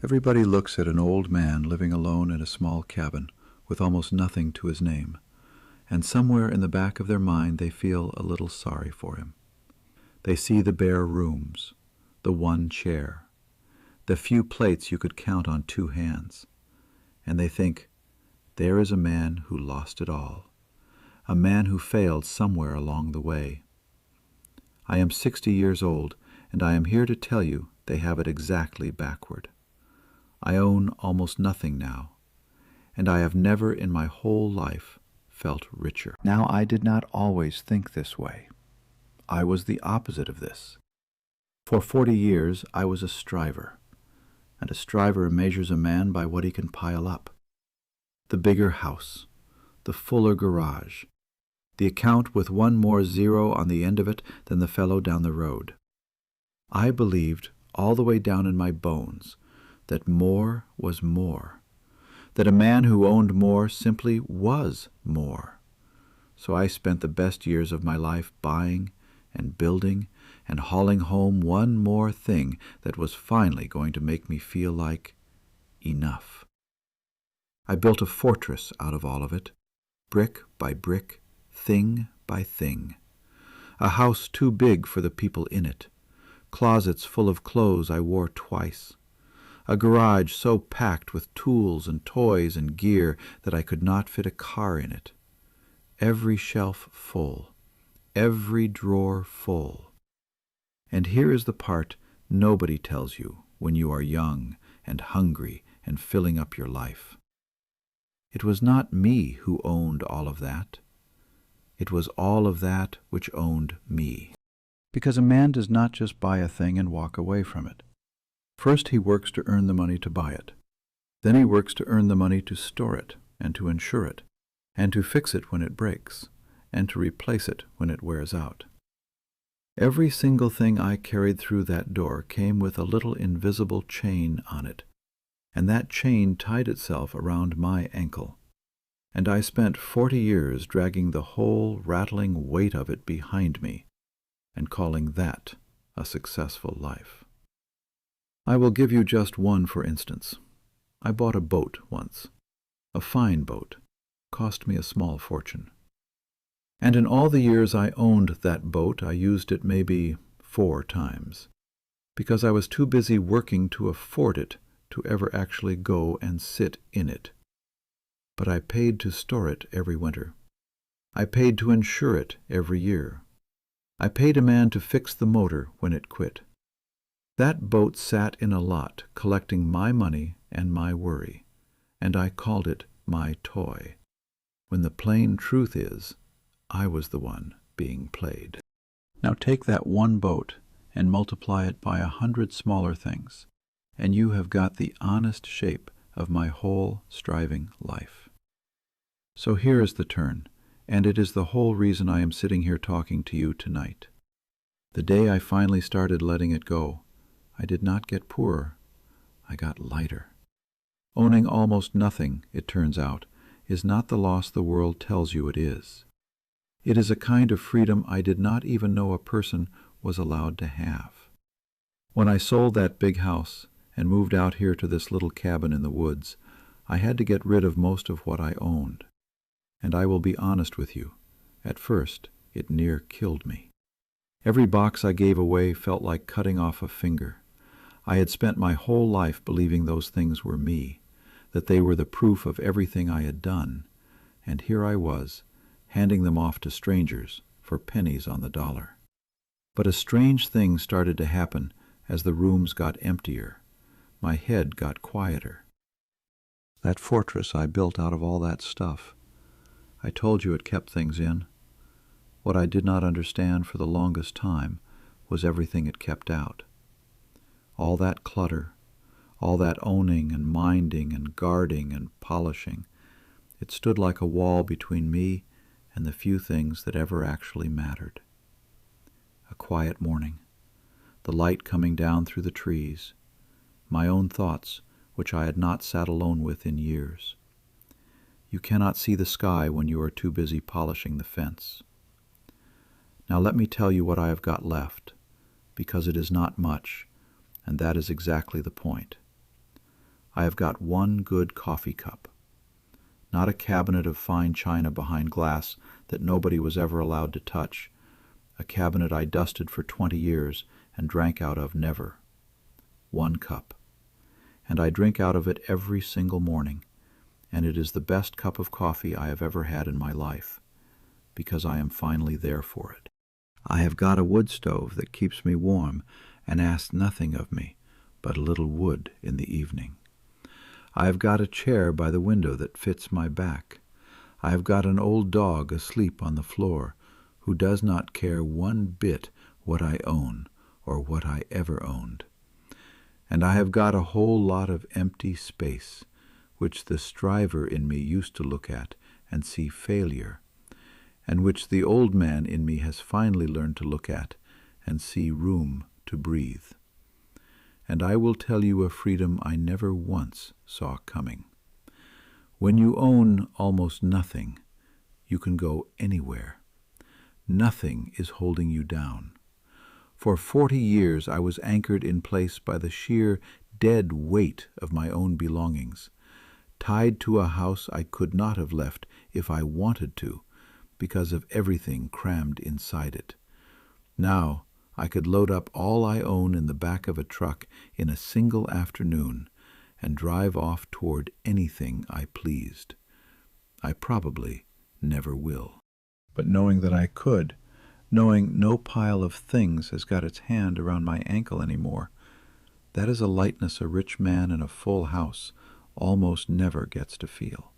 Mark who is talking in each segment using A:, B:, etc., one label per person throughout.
A: Everybody looks at an old man living alone in a small cabin with almost nothing to his name, and somewhere in the back of their mind they feel a little sorry for him. They see the bare rooms, the one chair, the few plates you could count on two hands, and they think, there is a man who lost it all, a man who failed somewhere along the way. I am 60 years old, and I am here to tell you they have it exactly backward. I own almost nothing now, and I have never in my whole life felt richer. Now, I did not always think this way. I was the opposite of this. For 40 years I was a striver, and a striver measures a man by what he can pile up. The bigger house, the fuller garage, the account with one more zero on the end of it than the fellow down the road. I believed all the way down in my bones that more was more, that a man who owned more simply was more. So I spent the best years of my life buying and building and hauling home one more thing that was finally going to make me feel like enough. I built a fortress out of all of it, brick by brick, thing by thing. A house too big for the people in it, closets full of clothes I wore twice, a garage so packed with tools and toys and gear that I could not fit a car in it, every shelf full, every drawer full. And here is the part nobody tells you when you are young and hungry and filling up your life. It was not me who owned all of that. It was all of that which owned me. Because a man does not just buy a thing and walk away from it. First he works to earn the money to buy it. Then he works to earn the money to store it and to insure it, and to fix it when it breaks, and to replace it when it wears out. Every single thing I carried through that door came with a little invisible chain on it, and that chain tied itself around my ankle, and I spent 40 years dragging the whole rattling weight of it behind me, and calling that a successful life. I will give you just one for instance. I bought a boat once, a fine boat, cost me a small fortune. And in all the years I owned that boat, I used it maybe 4 times, because I was too busy working to afford it to ever actually go and sit in it. But I paid to store it every winter. I paid to insure it every year. I paid a man to fix the motor when it quit. That boat sat in a lot collecting my money and my worry, and I called it my toy, when the plain truth is, I was the one being played. Now take that one boat and multiply it by 100 smaller things, and you have got the honest shape of my whole striving life. So here is the turn, and it is the whole reason I am sitting here talking to you tonight. The day I finally started letting it go, I did not get poorer, I got lighter. Owning almost nothing, it turns out, is not the loss the world tells you it is. It is a kind of freedom I did not even know a person was allowed to have. When I sold that big house and moved out here to this little cabin in the woods, I had to get rid of most of what I owned. And I will be honest with you, at first it near killed me. Every box I gave away felt like cutting off a finger. I had spent my whole life believing those things were me, that they were the proof of everything I had done, and here I was, handing them off to strangers for pennies on the dollar. But a strange thing started to happen as the rooms got emptier. My head got quieter. That fortress I built out of all that stuff, I told you it kept things in. What I did not understand for the longest time was everything it kept out. All that clutter, all that owning and minding and guarding and polishing, it stood like a wall between me and the few things that ever actually mattered. A quiet morning, the light coming down through the trees, my own thoughts which I had not sat alone with in years. You cannot see the sky when you are too busy polishing the fence. Now let me tell you what I have got left, because it is not much, and that is exactly the point. I have got one good coffee cup. Not a cabinet of fine china behind glass that nobody was ever allowed to touch, a cabinet I dusted for 20 years and drank out of never. One cup. And I drink out of it every single morning, and it is the best cup of coffee I have ever had in my life, because I am finally there for it. I have got a wood stove that keeps me warm and asks nothing of me but a little wood in the evening. I have got a chair by the window that fits my back. I have got an old dog asleep on the floor who does not care one bit what I own or what I ever owned. And I have got a whole lot of empty space, which the striver in me used to look at and see failure, and which the old man in me has finally learned to look at and see room to breathe. And I will tell you a freedom I never once saw coming. When you own almost nothing, you can go anywhere. Nothing is holding you down. For 40 years I was anchored in place by the sheer dead weight of my own belongings, tied to a house I could not have left if I wanted to, because of everything crammed inside it. Now I could load up all I own in the back of a truck in a single afternoon and drive off toward anything I pleased. I probably never will. But knowing that I could, knowing no pile of things has got its hand around my ankle anymore, that is a lightness a rich man in a full house almost never gets to feel.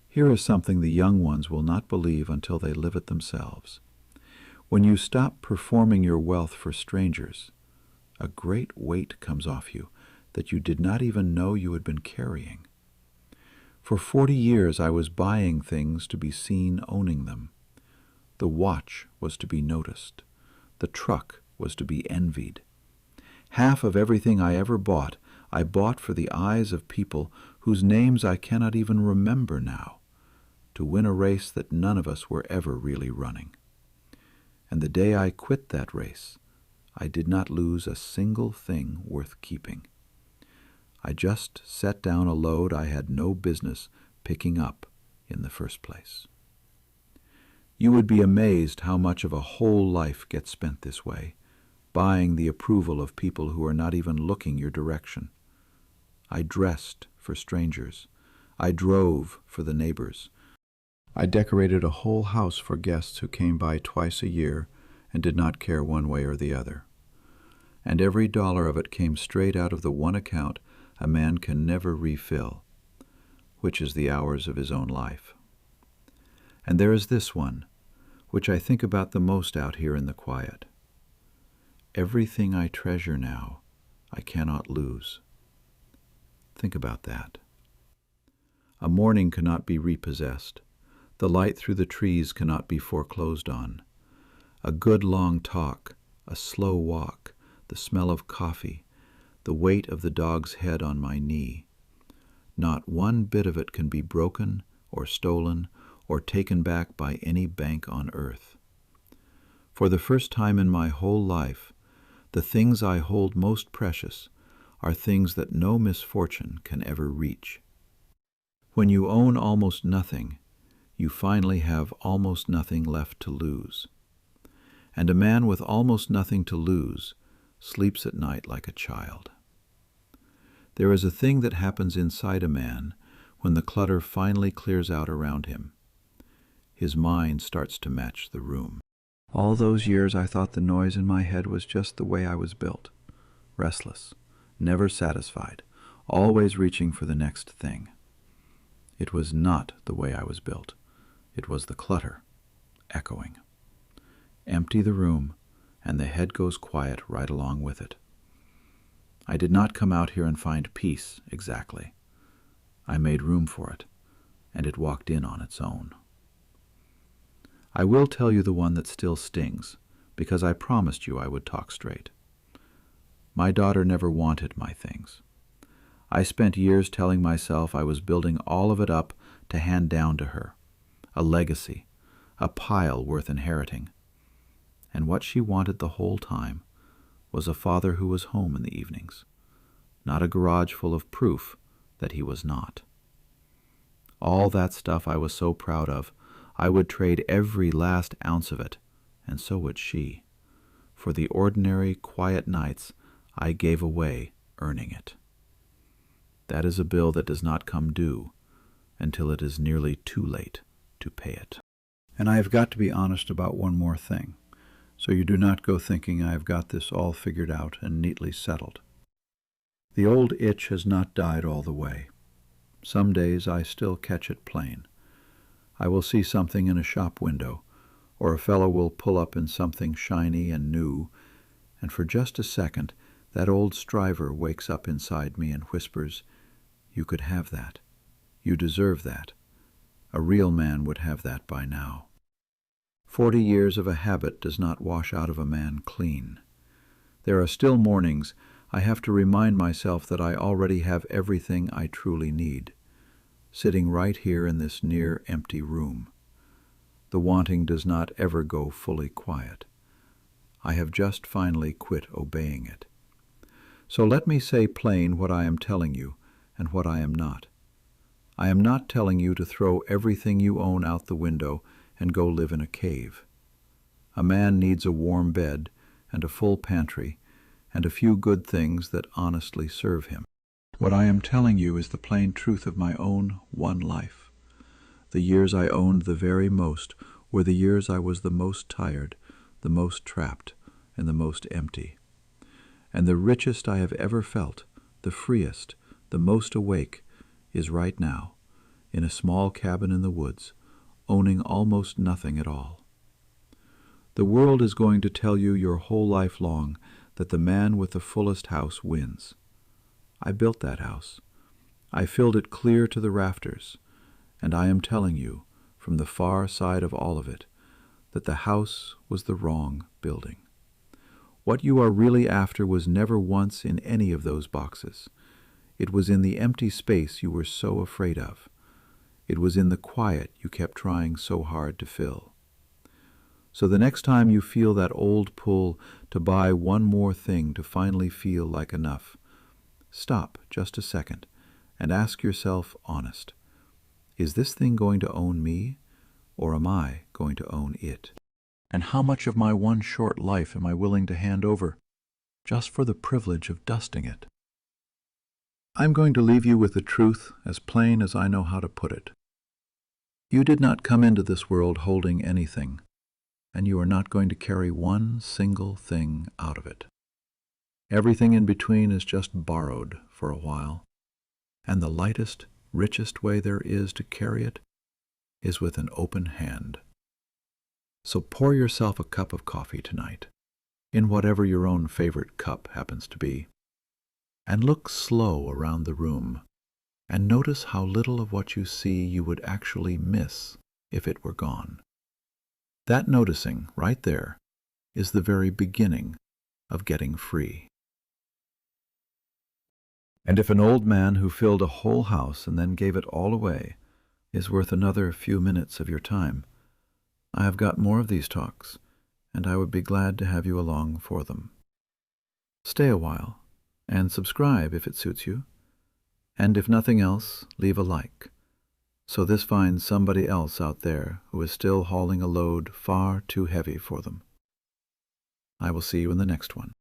A: Here is something the young ones will not believe until they live it themselves. When you stop performing your wealth for strangers, a great weight comes off you that you did not even know you had been carrying. For 40 years I was buying things to be seen owning them. The watch was to be noticed. The truck was to be envied. Half of everything I ever bought, I bought for the eyes of people whose names I cannot even remember now, to win a race that none of us were ever really running. And the day I quit that race, I did not lose a single thing worth keeping. I just set down a load I had no business picking up in the first place. You would be amazed how much of a whole life gets spent this way, buying the approval of people who are not even looking your direction. I dressed for strangers. I drove for the neighbors. I decorated a whole house for guests who came by twice a year and did not care one way or the other. And every dollar of it came straight out of the one account a man can never refill, which is the hours of his own life. And there is this one, which I think about the most out here in the quiet. Everything I treasure now, I cannot lose. Think about that. A morning cannot be repossessed. The light through the trees cannot be foreclosed on. A good long talk, a slow walk, the smell of coffee, the weight of the dog's head on my knee. Not one bit of it can be broken or stolen or taken back by any bank on earth. For the first time in my whole life, the things I hold most precious are things that no misfortune can ever reach. When you own almost nothing, you finally have almost nothing left to lose. And a man with almost nothing to lose sleeps at night like a child. There is a thing that happens inside a man when the clutter finally clears out around him. His mind starts to match the room. All those years I thought the noise in my head was just the way I was built. Restless, never satisfied, always reaching for the next thing. It was not the way I was built. It was the clutter, echoing. Empty the room, and the head goes quiet right along with it. I did not come out here and find peace, exactly. I made room for it, and it walked in on its own. I will tell you the one that still stings, because I promised you I would talk straight. My daughter never wanted my things. I spent years telling myself I was building all of it up to hand down to her, a legacy, a pile worth inheriting. And what she wanted the whole time was a father who was home in the evenings, not a garage full of proof that he was not. All that stuff I was so proud of, I would trade every last ounce of it, and so would she. For the ordinary, quiet nights I gave away earning it. That is a bill that does not come due until it is nearly too late to pay it. And I have got to be honest about one more thing, so you do not go thinking I have got this all figured out and neatly settled. The old itch has not died all the way. Some days I still catch it plain. I will see something in a shop window, or a fellow will pull up in something shiny and new, and for just a second that old striver wakes up inside me and whispers, "You could have that. You deserve that. A real man would have that by now." 40 years of a habit does not wash out of a man clean. There are still mornings I have to remind myself that I already have everything I truly need, sitting right here in this near empty room. The wanting does not ever go fully quiet. I have just finally quit obeying it. So let me say plain what I am telling you and what I am not. I am not telling you to throw everything you own out the window and go live in a cave. A man needs a warm bed and a full pantry and a few good things that honestly serve him. What I am telling you is the plain truth of my own one life. The years I owned the very most were the years I was the most tired, the most trapped, and the most empty. And the richest I have ever felt, the freest, the most awake, is right now, in a small cabin in the woods, owning almost nothing at all. The world is going to tell you your whole life long that the man with the fullest house wins. I built that house. I filled it clear to the rafters, and I am telling you, from the far side of all of it, that the house was the wrong building. What you are really after was never once in any of those boxes. It was in the empty space you were so afraid of. It was in the quiet you kept trying so hard to fill. So the next time you feel that old pull to buy one more thing to finally feel like enough, stop just a second and ask yourself honest, is this thing going to own me, or am I going to own it? And how much of my one short life am I willing to hand over just for the privilege of dusting it? I'm going to leave you with the truth as plain as I know how to put it. You did not come into this world holding anything, and you are not going to carry one single thing out of it. Everything in between is just borrowed for a while, and the lightest, richest way there is to carry it is with an open hand. So pour yourself a cup of coffee tonight, in whatever your own favorite cup happens to be, and look slow around the room, and notice how little of what you see you would actually miss if it were gone. That noticing, right there, is the very beginning of getting free. And if an old man who filled a whole house and then gave it all away is worth another few minutes of your time, I have got more of these talks, and I would be glad to have you along for them. Stay a while, and subscribe if it suits you, and if nothing else, leave a like, so this finds somebody else out there who is still hauling a load far too heavy for them. I will see you in the next one.